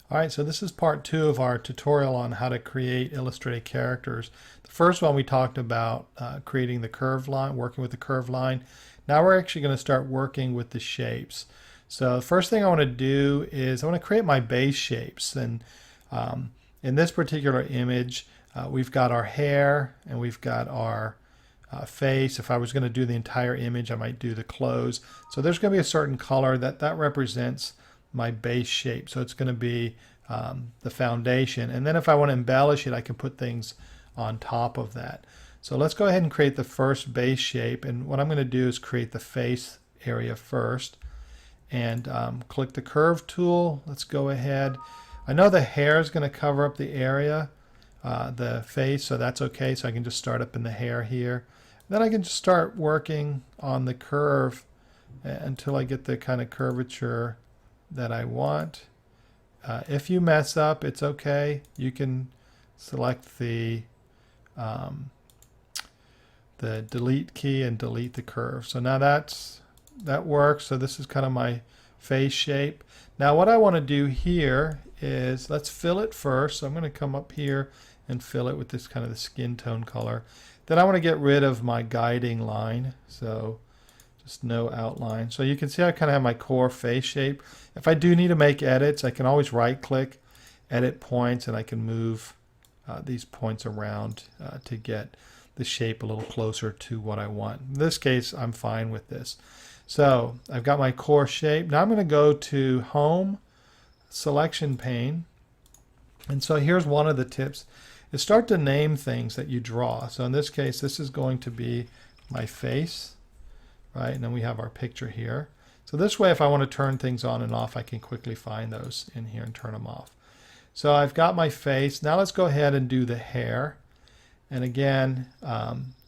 Alright, so this is part 2 of our tutorial on how to create illustrated characters. The first one we talked about creating the curved line, working with the curved line. Now we're actually going to start working with the shapes. So the first thing I want to do is I want to create my base shapes. And in this particular image, we've got our hair and we've got our face. If I was going to do the entire image, I might do the clothes. So there's going to be a certain color that represents my base shape. So it's going to be the foundation. And then if I want to embellish it, I can put things on top of that. So let's go ahead and create the first base shape. And what I'm going to do is create the face area first. And click the curve tool. Let's go ahead. I know the hair is going to cover up the area, the face, so that's okay. So I can just start up in the hair here. Then I can just start working on the curve until I get the kind of curvature that I want. If you mess up, it's okay. You can select the delete key and delete the curve. So now that works. So this is kind of my face shape. Now what I want to do here is let's fill it first. So I'm going to come up here and fill it with this kind of the skin tone color. Then I want to get rid of my guiding line. So just no outline. So you can see I kind of have my core face shape. If I do need to make edits, I can always right click, edit points, and I can move these points around to get the shape a little closer to what I want. In this case, I'm fine with this. So I've got my core shape. Now I'm going to go to Home, Selection pane. And so here's one of the tips, is start to name things that you draw. So in this case, this is going to be my face. Right, and then we have our picture here. So this way, if I want to turn things on and off, I can quickly find those in here and turn them off. So I've got my face. Now let's go ahead and do the hair. And again,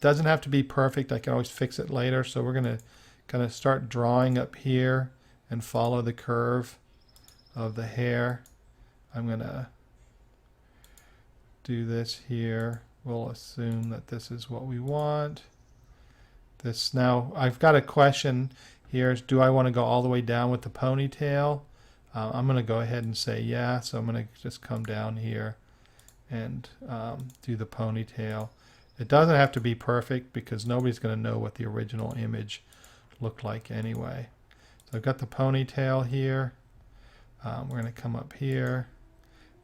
doesn't have to be perfect. I can always fix it later. So we're going to kind of start drawing up here and follow the curve of the hair. I'm going to do this here. We'll assume that this is what we want. This now, I've got a question here. Is do I want to go all the way down with the ponytail? I'm going to go ahead and say yeah. So I'm going to just come down here and do the ponytail. It doesn't have to be perfect because nobody's going to know what the original image looked like anyway. So I've got the ponytail here. We're going to come up here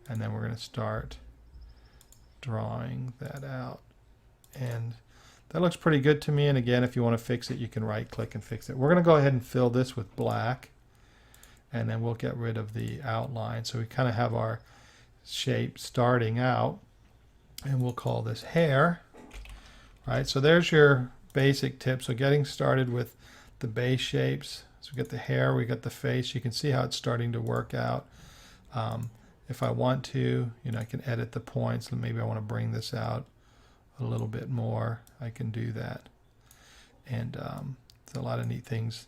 and then we're going to start drawing that out. And that looks pretty good to me. And again, if you want to fix it, you can right click and fix it. We're going to go ahead and fill this with black. And then we'll get rid of the outline. So we kind of have our shape starting out. And we'll call this hair. Right, so there's your basic tip. So getting started with the base shapes. So we got the hair, we got the face. You can see how it's starting to work out. If I want to, I can edit the points. And maybe I want to bring this out a little bit more. I can do that. And there's a lot of neat things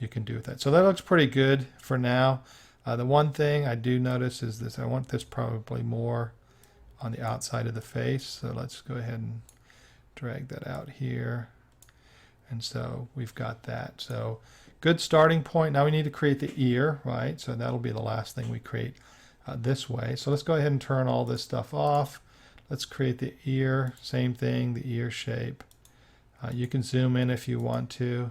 you can do with that. So that looks pretty good for now. The one thing I do notice is this. I want this probably more on the outside of the face. So let's go ahead and drag that out here. And so we've got that. So good starting point. Now we need to create the ear, right? So that'll be the last thing we create this way. So let's go ahead and turn all this stuff off. Let's create the ear, same thing, the ear shape. You can zoom in if you want to.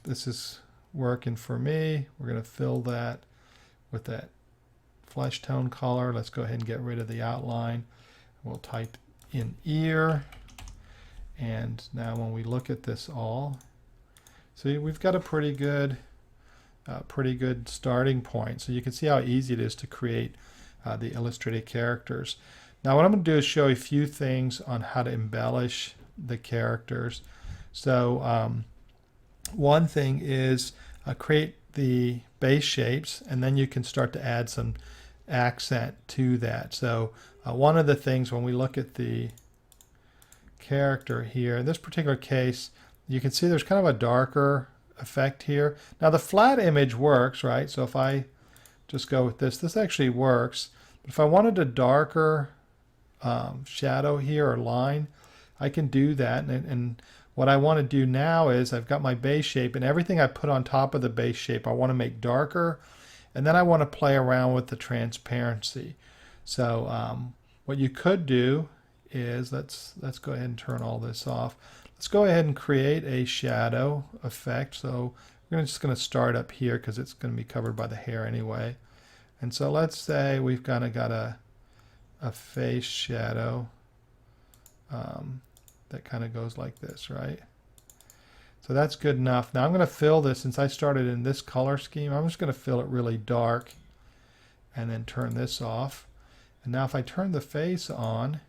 This is working for me. We're going to fill that with that flesh tone color. Let's go ahead and get rid of the outline. We'll type in ear. And now when we look at this all, see we've got a pretty good starting point. So you can see how easy it is to create the illustrated characters. Now what I'm going to do is show a few things on how to embellish the characters. So one thing is create the base shapes, and then you can start to add some accent to that. So one of the things when we look at the character here, in this particular case, you can see there's kind of a darker effect here. Now the flat image works, right? So if I just go with this actually works. But if I wanted a darker shadow here or line, I can do that. And What I want to do now is I've got my base shape, and everything I put on top of the base shape I want to make darker, and then I want to play around with the transparency. So what you could do is, let's go ahead and turn all this off. Let's go ahead and create a shadow effect. So we're just going to start up here because it's going to be covered by the hair anyway. And so let's say we've kind of got a face shadow that kind of goes like this, right? So that's good enough. Now I'm going to fill this, since I started in this color scheme, I'm just going to fill it really dark and then turn this off. And now if I turn the face on,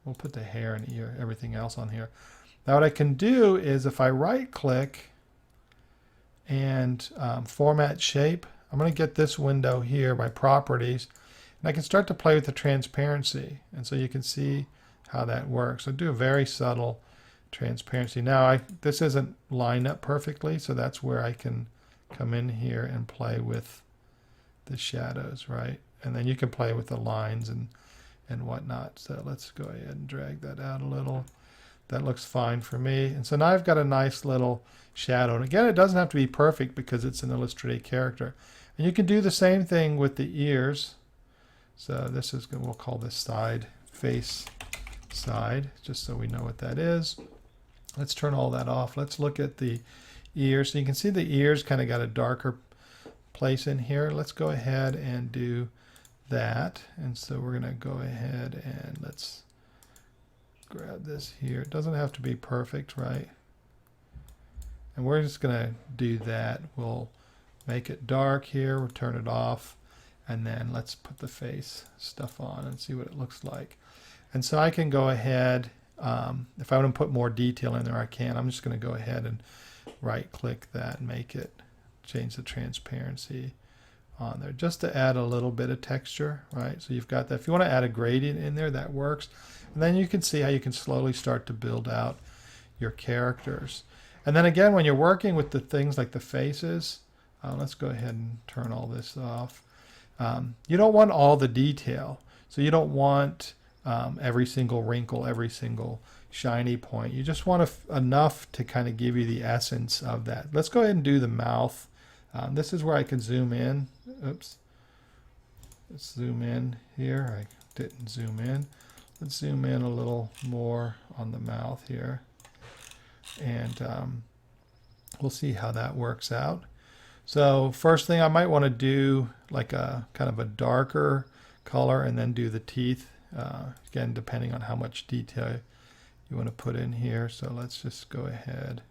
we'll put the hair and ear, everything else on here. Now what I can do is if I right click and format shape, I'm going to get this window here by properties, and I can start to play with the transparency. And so you can see how that works. So do a very subtle transparency. Now this isn't lined up perfectly, so that's where I can come in here and play with the shadows, right? And then you can play with the lines and whatnot. So let's go ahead and drag that out a little. That looks fine for me. And so now I've got a nice little shadow. And again, it doesn't have to be perfect because it's an illustrated character. And you can do the same thing with the ears. So this is, we'll call this side, face side, just so we know what that is. Let's turn all that off. Let's look at the ears. So you can see the ears kind of got a darker place in here. Let's go ahead and do that. And so we're going to go ahead and let's grab this here. It doesn't have to be perfect, right? And we're just going to do that. We'll make it dark here. We'll turn it off. And then let's put the face stuff on and see what it looks like. And so I can go ahead, if I want to put more detail in there, I can. I'm just going to go ahead and right click that and make it, change the transparency on there just to add a little bit of texture, right? So you've got that. If you want to add a gradient in there, that works. And then you can see how you can slowly start to build out your characters. And then again, when you're working with the things like the faces, let's go ahead and turn all this off. You don't want all the detail. So you don't want every single wrinkle, every single shiny point. You just want enough to kind of give you the essence of that. Let's go ahead and do the mouth. This is where I can zoom in. Oops. Let's zoom in here. I didn't zoom in. Let's zoom in a little more on the mouth here. And we'll see how that works out. So first thing I might want to do like a kind of a darker color and then do the teeth. Again, depending on how much detail you want to put in here. So let's just go ahead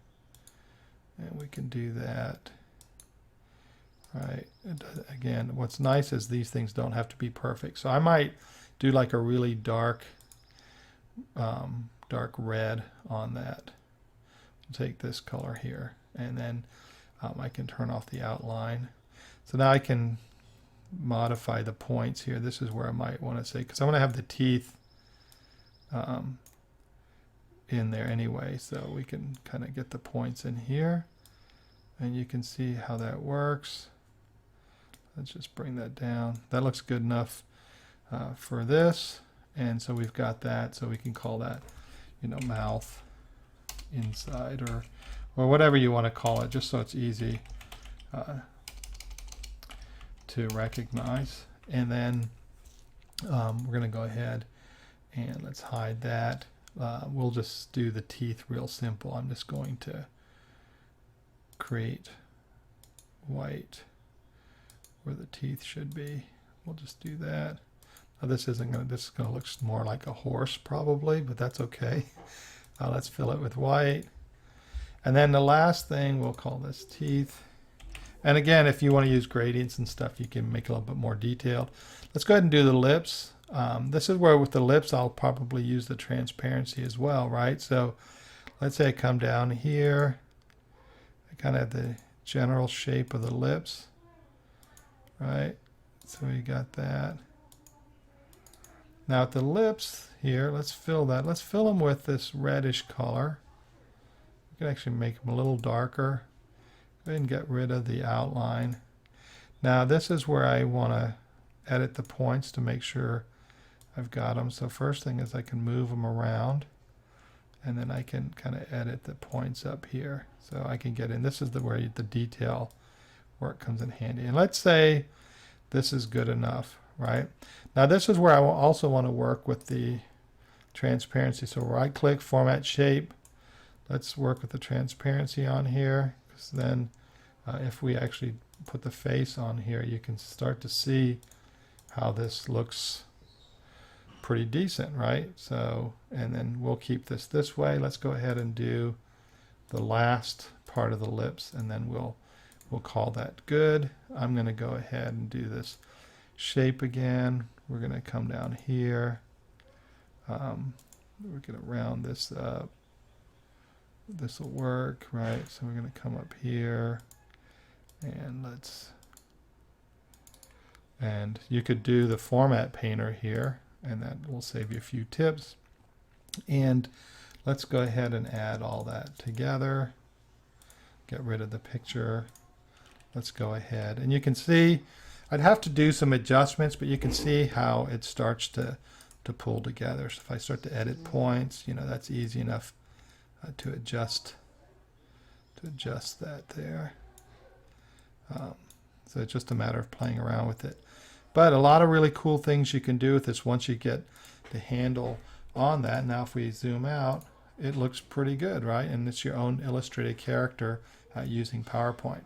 and we can do that. Right. Again, what's nice is these things don't have to be perfect. So I might do like a really dark red on that. I'll take this color here, and then I can turn off the outline. So now I can modify the points here. This is where I might want to say, because I want to have the teeth in there anyway, so we can kind of get the points in here, and you can see how that works. Let's just bring that down. That looks good enough for this, and so we've got that. So we can call that, mouth inside or whatever you want to call it, just so it's easy to recognize. And then we're going to go ahead and let's hide that. We'll just do the teeth real simple. I'm just going to create white where the teeth should be. We'll just do that. Now this is going to look more like a horse probably, but that's okay. Let's fill it with white. And then the last thing, we'll call this teeth. And again, if you want to use gradients and stuff, you can make it a little bit more detailed. Let's go ahead and do the lips. This is where with the lips, I'll probably use the transparency as well, right? So let's say I come down here. I kind of have the general shape of the lips, right? So we got that. Now at the lips here, let's fill that. Let's fill them with this reddish color. We can actually make them a little darker. Go ahead and get rid of the outline. Now this is where I want to edit the points to make sure I've got them. So first thing is I can move them around. and then I can kind of edit the points up here. So I can get in. This is where the detail work comes in handy. And let's say this is good enough, right? Now this is where I will also want to work with the transparency. So right click, format shape. Let's work with the transparency on here, because then if we actually put the face on here, you can start to see how this looks pretty decent, right? So, and then we'll keep this way. Let's go ahead and do the last part of the lips, and then we'll call that good. I'm going to go ahead and do this shape again. We're going to come down here. We're going to round this up. This will work, right? So we're going to come up here, and you could do the format painter here, and that will save you a few tips. And let's go ahead and add all that together. Get rid of the picture. Let's go ahead, and you can see I'd have to do some adjustments, but you can see how it starts to pull together. So if I start to edit points, you know, that's easy enough to adjust that there. So it's just a matter of playing around with it. But a lot of really cool things you can do with this once you get the handle on that. Now if we zoom out, it looks pretty good, right? And it's your own illustrated character using PowerPoint.